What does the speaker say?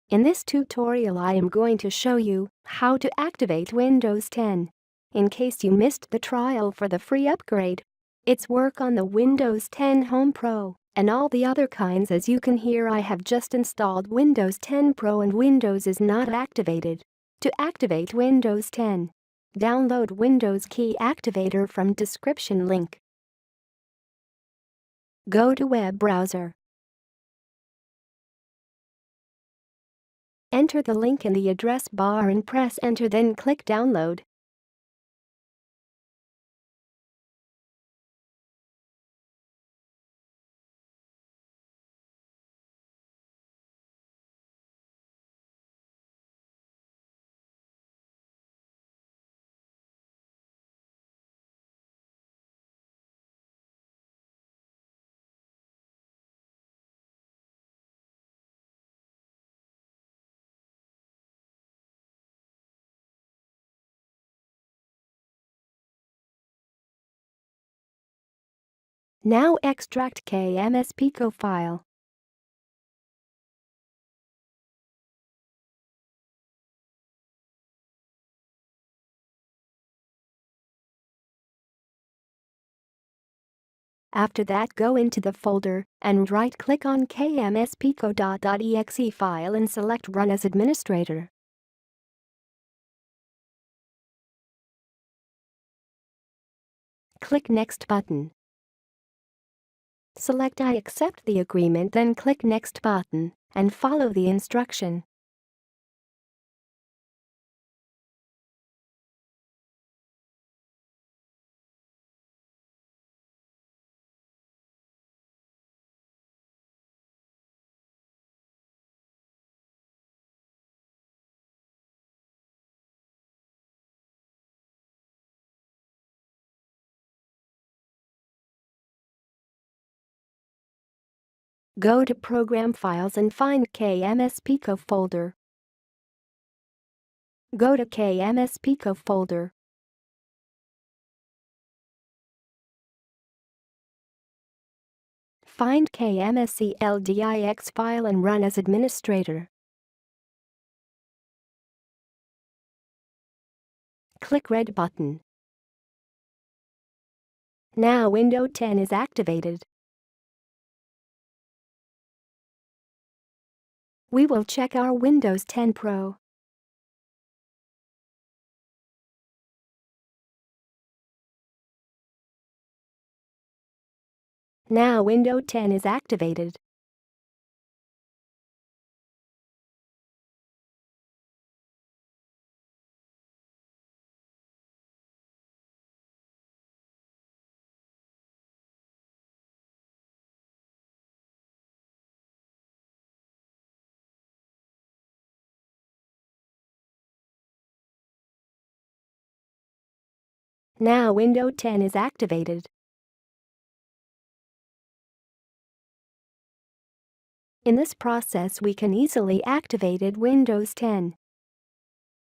In this tutorial I am going to show you how to activate Windows 10. In case you missed the trial for the free upgrade, it's work on the Windows 10 Home Pro and all the other kinds. As you can hear, I have just installed Windows 10 Pro and Windows is not activated. To activate Windows 10, download Windows Key Activator from description link. Go to web browser. Enter the link in the address bar and press enter, then click download. Now extract KMSAuto file. After that, go into the folder and right-click on KMSAuto.exe file and select Run as Administrator. Click Next button. Select I accept the agreement, then click Next button and follow the instruction. Go to Program Files and find KMSAuto folder. Go to KMSAuto folder. Find KMSAuto.exe file and run as administrator. Click red button. Now Windows 10 is activated. We will check our Windows 10 Pro. Now Windows 10 is activated. Now Windows 10 is activated. In this process we can easily activate Windows 10.